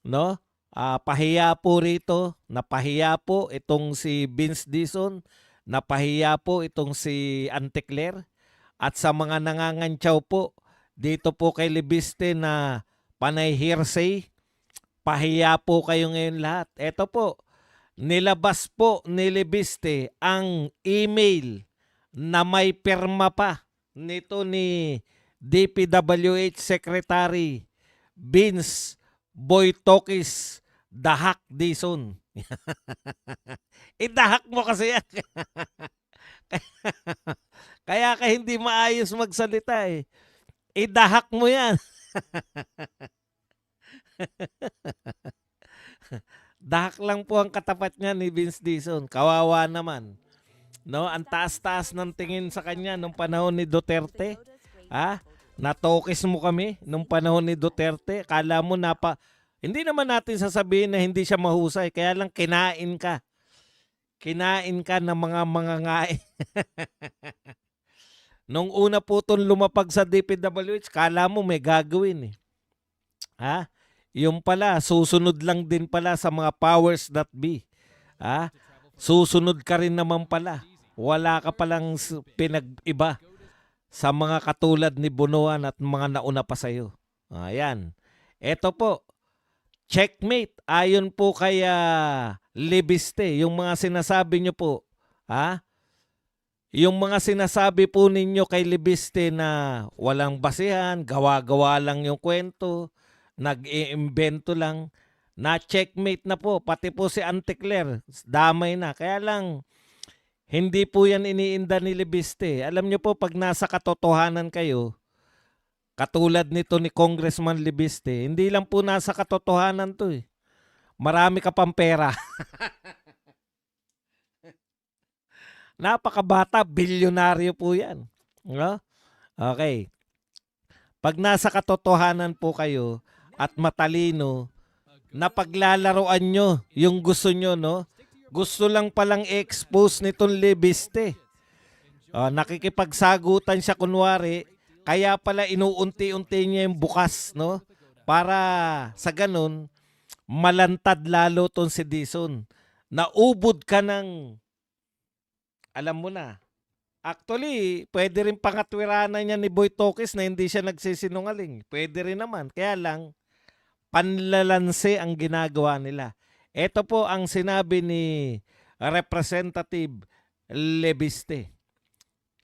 no? Pahiya po rito, napahiya po itong si Vince Dizon, napahiya po itong si Anticler, at sa mga nangangantyaw po dito po kay Libiste na panay hearsay, pahiya po kayo ngayon lahat. Ito po, nilabas po ni Libiste ang email na may pirma pa nito ni DPWH Secretary Vince Boytokis Dahak Dizon. Idahak mo kasi yan. Kaya ka hindi maayos magsalita eh. Idahak mo yan. Dahak lang po ang katapat niya ni Vince Dizon. Kawawa naman. No, ang taas-taas ng tingin sa kanya nung panahon ni Duterte. Ha? Natokis mo kami nung panahon ni Duterte. Kala mo hindi naman natin sasabihin na hindi siya mahusay. Kaya lang kinain ka. Kinain ka ng mga mangangain. Nung una po itong lumapag sa DPWH, kala mo may gagawin eh. Ha? Yung pala, susunod lang din pala sa mga powers that be. Ha? Susunod ka rin naman pala. Wala ka palang pinag-iba sa mga katulad ni Bunuan at mga nauna pa sa'yo. Ayan. Ito po, checkmate. Ayon po kay Libiste, yung mga sinasabi nyo po, ha? Yung mga sinasabi po ninyo kay Libiste na walang basihan, gawa-gawa lang yung kwento, nag-iimbento lang, na checkmate na po, pati po si Anticler, damay na. Kaya lang, hindi po yan iniinda ni Libiste. Alam nyo po, pag nasa katotohanan kayo, katulad nito ni Congressman Libiste, hindi lang po nasa katotohanan to eh. Marami ka pang pera. Napakabata, bilyonaryo po yan. No? Okay. Pag nasa katotohanan po kayo at matalino, napaglalaroan nyo yung gusto nyo, no? Gusto lang palang i-expose nitong Libiste. Nakikipagsagutan siya kunwari, kaya pala inuunti-unti niya yung bukas, no? Para sa ganun, malantad lalo tong si Dizon. Naubod ka ng, alam mo na. Actually, pwede rin pangatwiranan niya ni Boytokis na hindi siya nagsisinungaling. Pwede rin naman. Kaya lang, panlalanse ang ginagawa nila. Ito po ang sinabi ni Representative Lebiste.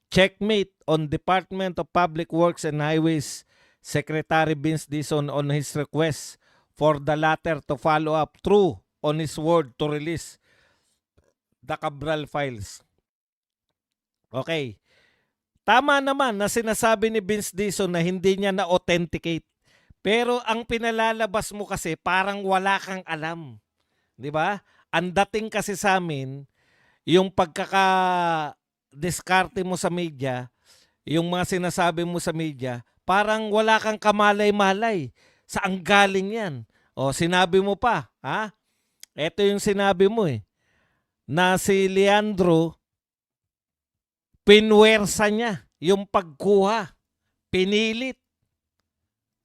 Checkmate on Department of Public Works and Highways Secretary Vince Dizon on his request for the latter to follow up through on his word to release the Cabral files. Okay. Tama naman na sinasabi ni Vince Dizon na hindi niya na-authenticate. Pero ang pinalalabas mo kasi parang wala kang alam. 'Di ba? Ang dating kasi sa amin, yung pagkaka-diskarte mo sa media, yung mga sinasabi mo sa media, parang wala kang kamalay-malay. Saan galing yan? O, sinabi mo pa, ha? Ito yung sinabi mo eh, na si Leandro, pinwersa niya yung pagkuha. Pinilit.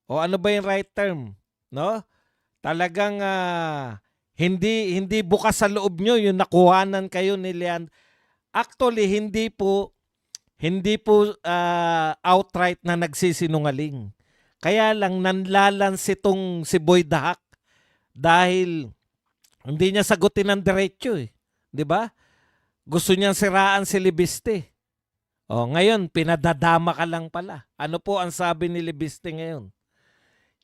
O ano ba yung right term? No? Talagang hindi bukas sa loob nyo yung nakuhanan kayo ni Leandro. Actually, hindi po outright na nagsisinungaling. Kaya lang nanlalans itong si Boy Dahak dahil hindi niya sagutin ng diretso eh. 'Di ba? Gusto niyang siraan si Libiste. O, ngayon, pinadadama ka lang pala. Ano po ang sabi ni Libiste ngayon?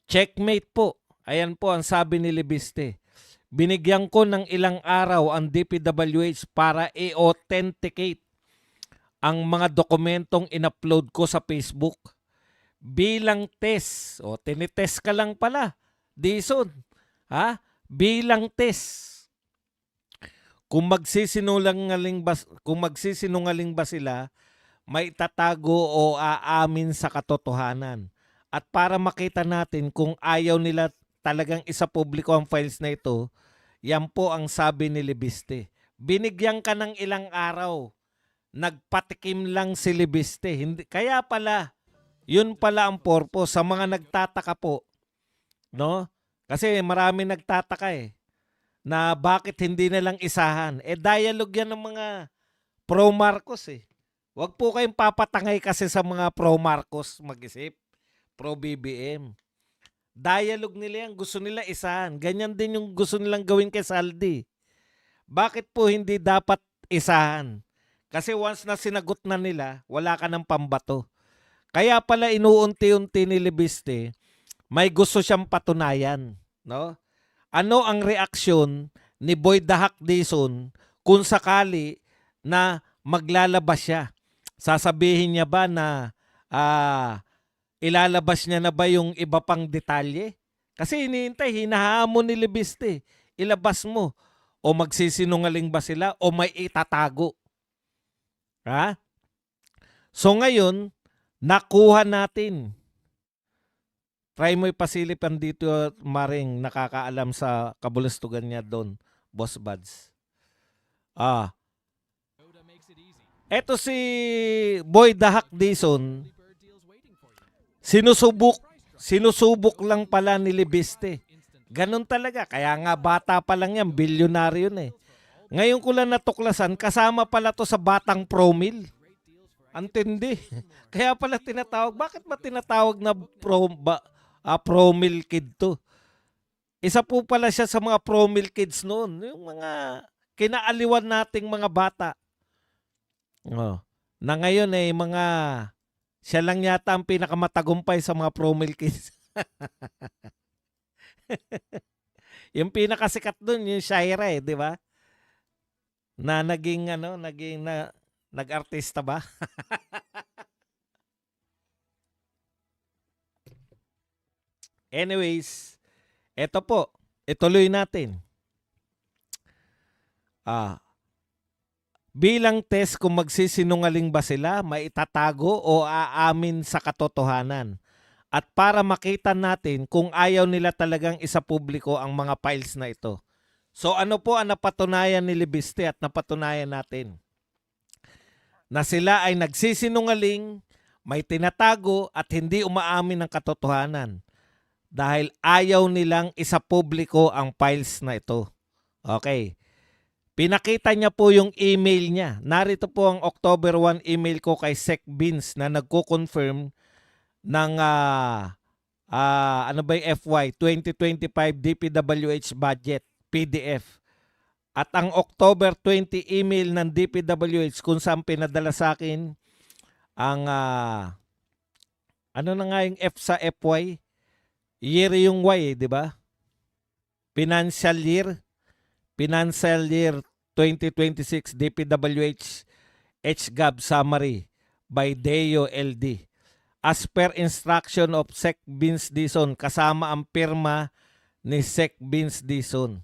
Checkmate po. Ayan po ang sabi ni Libiste. Binigyan ko ng ilang araw ang DPWH para i-authenticate ang mga dokumentong in-upload ko sa Facebook bilang test. O, tinitest ka lang pala, Dizon. Ha? Bilang test. Kung magsisinungaling ba sila, may tatago o aamin sa katotohanan. At para makita natin kung ayaw nila talagang isa-publiko ang files na ito, yan po ang sabi ni Libiste. Binigyan ka ng ilang araw. Nagpatikim lang si Libiste. Kaya pala, yun pala ang purpose sa mga nagtataka po, no? Kasi marami nagtataka na bakit hindi na lang isahan. Dialogue yan ng mga pro-Marcos Huwag po kayong papatangay kasi sa mga pro-Marcos mag-isip. Pro-BBM. Dialogue nila yan. Gusto nila isahan. Ganyan din yung gusto nilang gawin kay Saldi. Bakit po hindi dapat isahan? Kasi once na sinagot na nila, wala ka ng pambato. Kaya pala inuunti-unti ni Libiste, may gusto siyang patunayan. No? Ano ang reaksyon ni Boy Dahak Dizon kung sakali na maglalabas siya? Sasabihin niya ba na ilalabas niya na ba yung iba pang detalye? Kasi hinihintay, hinahamon ni Libiste. Ilabas mo. O magsisinungaling ba sila o may itatago? Ha? So ngayon, nakuha natin. Try mo ipasilipan dito, Maring, nakakaalam sa kabulustugan niya doon, Boss Buds. Eto si Boy Dahak Dizon, sinusubok lang pala ni Libiste. Ganon talaga. Kaya nga bata pa lang yan, bilyonaryo na Ngayon ko lang natuklasan, kasama pala to sa batang promil. Antindi. Kaya pala tinatawag. Bakit ba tinatawag na promil kid to? Isa po pala siya sa mga promil kids noon. Yung mga kinaaliwan nating mga bata. Na ngayon mga siya lang yata ang pinakamatagumpay sa mga promil kids. Yung pinakasikat doon, yung Shaira di ba? Na nag-artista ba? Anyways, eto po, ituloy natin. Bilang test kung magsisinungaling ba sila, maitatago o aamin sa katotohanan. At para makita natin kung ayaw nila talagang isapubliko ang mga files na ito. So ano po ang napatunayan ni Libiste at napatunayan natin? Na sila ay nagsisinungaling, may tinatago at hindi umaamin ng katotohanan. Dahil ayaw nilang isapubliko ang files na ito. Okay. Pinakita niya po yung email niya. Narito po ang October 1 email ko kay Sec Beans na nagko-confirm ng ano ba yung FY 2025 DPWH budget PDF. At ang October 20 email ng DPWH kung saan pinadala sa akin ang ano na nga yung F sa FY? Year yung Y, di ba? Financial year 2026 DPWH HGAB summary by Deo LD. As per instruction of Sec Beans Dizon, kasama ang pirma ni Sec Beans Dizon.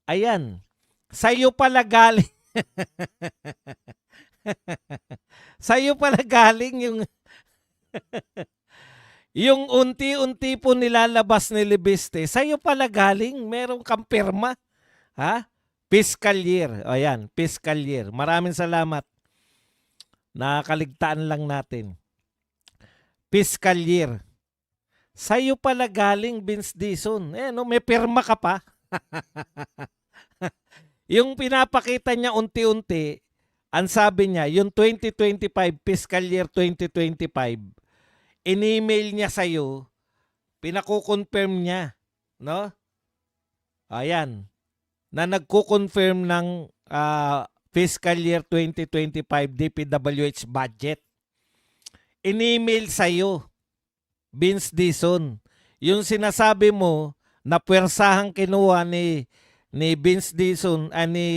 Ayan, sa'yo pala galing. Sa'yo pala galing yung yung unti-unti po nilalabas ni Libiste. Sa'yo pala galing, meron kang pirma. Ha? Fiscal year. Ayan, fiscal year. Maraming salamat. Nakakaligtaan lang natin. Fiscal year. Sa'yo pala galing, Vince Dizon. May pirma ka pa. Yung pinapakita niya unti-unti, ang sabi niya, yung 2025, fiscal year 2025, in-email niya sa'yo, pinakukonfirm niya. No? Ayan. Na nagko-confirm ng fiscal year 2025 DPWH budget. In-email sa'yo, Vince Dizon. Yung sinasabi mo na puwersahang kinuha ni Vince Dizon ni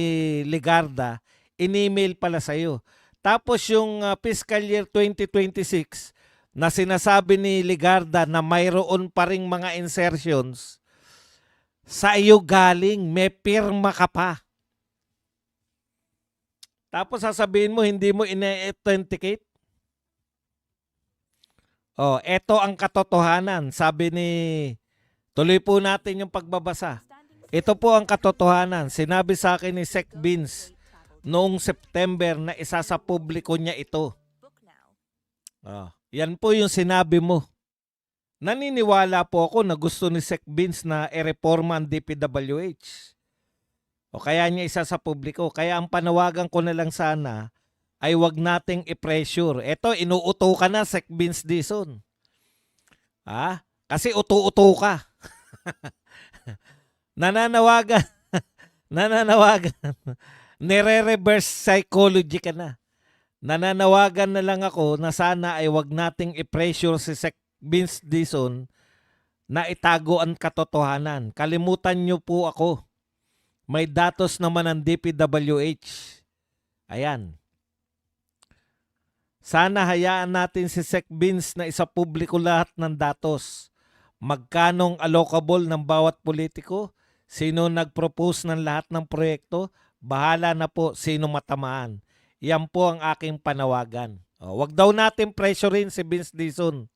Legarda, in-email pala sa'yo. Tapos yung fiscal year 2026 na sinasabi ni Legarda na mayroon pa ring mga insertions, sa iyo galing, may pirma ka pa. Tapos sasabihin mo, hindi mo ina-authenticate? Eto ang katotohanan. Sabi ni, tuloy po natin yung pagbabasa. Ito po ang katotohanan. Sinabi sa akin ni Sec Beans noong September na isa sa publiko niya ito. Yan po yung sinabi mo. naniniwala po ako na gusto ni Sec Vince na i-reforma ang DPWH. O kaya niya isa sa publiko. Kaya ang panawagan ko na lang sana ay wag nating i-pressure. Eto, inuuto ka na, Sec Vince Dizon. Kasi uto-uto ka. Nananawagan. Nananawagan. Nire-reverse psychology ka na. Nananawagan na lang ako na sana ay wag nating i-pressure si Sec Vince Dizon na itago ang katotohanan. Kalimutan niyo po ako. May datos naman ang DPWH. Ayan. Sana hayaan natin si Sec Vince na isa publiko lahat ng datos. Magkanong allocable ng bawat politiko, sino nag-propose ng lahat ng proyekto, bahala na po sino matamaan. Yan po ang aking panawagan. Wag daw natin pressurein si Vince Dizon.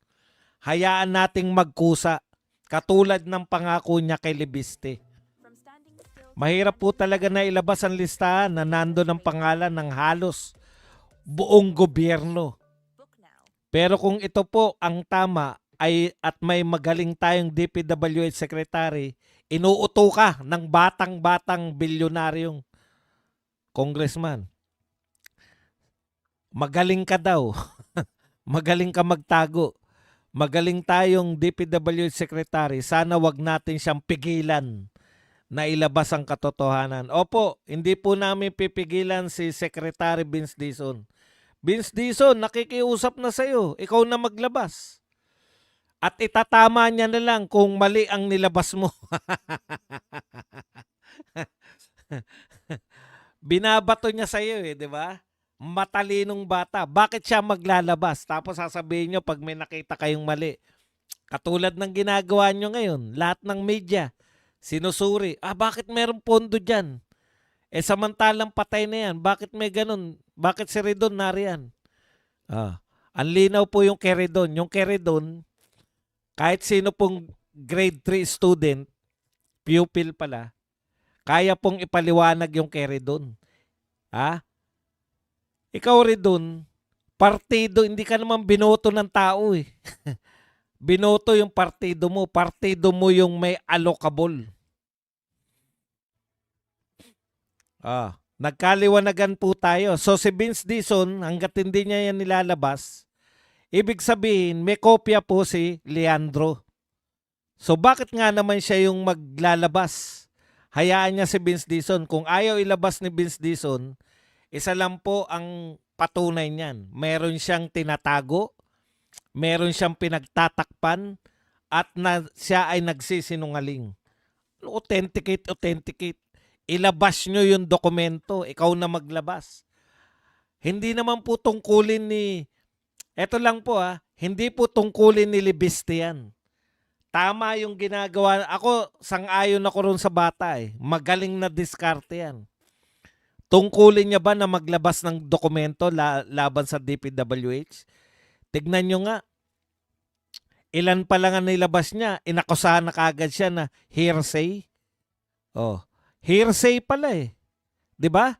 Hayaan nating magkusa, katulad ng pangako niya kay Libiste. Mahirap po talaga na ilabas ang listahan na nando ng pangalan ng halos buong gobyerno. Pero kung ito po ang tama at may magaling tayong DPWH Secretary, inuuto ka ng batang-batang bilyonaryong congressman. Magaling ka daw. Magaling ka magtago. Magaling tayong DPWH Secretary. Sana wag natin siyang pigilan na ilabas ang katotohanan. Opo, hindi po namin pipigilan si Secretary Vince Dizon. Vince Dizon, nakikiusap na sa'yo. Ikaw na maglabas. At itatama niya na lang kung mali ang nilabas mo. Binabato niya sa'yo di ba? Matalinong bata. Bakit siya maglalabas? Tapos sasabihin niyo pag may nakita kayong mali. Katulad ng ginagawa niyo ngayon, lahat ng media, sinusuri. Bakit merong pondo dyan? Samantalang patay na yan. Bakit may ganun? Bakit si Redon nariyan? Ang linaw po yung Keredon. Yung Keredon, kahit sino pong grade 3 student, pupil pala, kaya pong ipaliwanag yung Keredon. Ikaw Redon, partido, hindi ka naman binoto ng tao eh. Binoto yung partido mo. Partido mo yung may allocable. Nagkaliwanagan po tayo. So si Vince Dizon, hanggat hindi niya yan nilalabas, ibig sabihin, may kopya po si Leandro. So bakit nga naman siya yung maglalabas? Hayaan niya si Vince Dizon. Kung ayaw ilabas ni Vince Dizon, isa lang po ang patunay niyan. Meron siyang tinatago, meron siyang pinagtatakpan, at siya ay nagsisinungaling. Authenticate. Ilabas nyo yung dokumento. Ikaw na maglabas. Hindi naman po tungkulin ni... Eto lang po hindi po tungkulin ni Libiste yan. Tama yung ginagawa. Ako, sang-ayon ako ron sa bata Magaling na diskarte yan. Tungkulin niya ba na maglabas ng dokumento laban sa DPWH? Tignan nyo nga. Ilan pa lang ang nilabas niya. Inakusahan na kagad siya na hearsay. Hearsay pala Diba?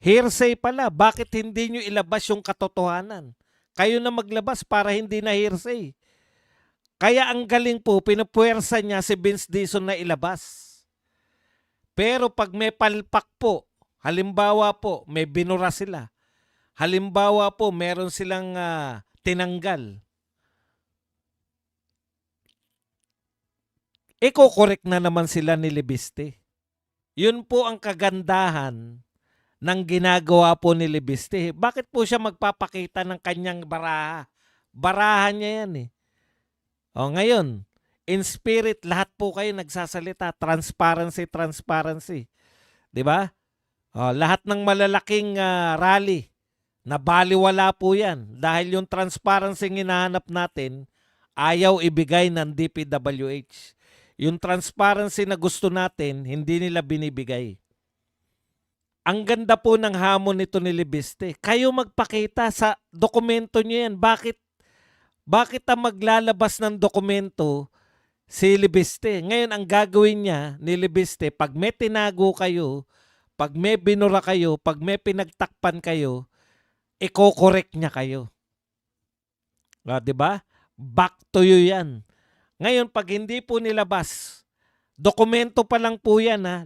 Hearsay pala. Bakit hindi nyo ilabas yung katotohanan? Kayo na maglabas para hindi na hearsay. Kaya ang galing po, pinupuwersa niya si Vince Dizon na ilabas. Pero pag may palpak po, halimbawa po, may binura sila. Halimbawa po, meron silang tinanggal. Iko-correct na naman sila ni Libiste. Yun po ang kagandahan ng ginagawa po ni Libiste. Bakit po siya magpapakita ng kanyang baraha? Baraha niya yan ngayon, in spirit, lahat po kayo nagsasalita. Transparency. Diba? Lahat ng malalaking rally, nabaliwala po yan. Dahil yung transparency hinahanap natin, ayaw ibigay ng DPWH. Yung transparency na gusto natin, hindi nila binibigay. Ang ganda po ng hamon nito ni Libiste. Kayo magpakita sa dokumento niyo yan. Bakit ang maglalabas ng dokumento si Libiste? Ngayon, ang gagawin niya ni Libiste, pag may tinago kayo, pag may binura kayo, pag may pinagtakpan kayo, i-correct niya kayo. Diba? Back to you yan. Ngayon, pag hindi po nilabas, dokumento pa lang po yan, ha?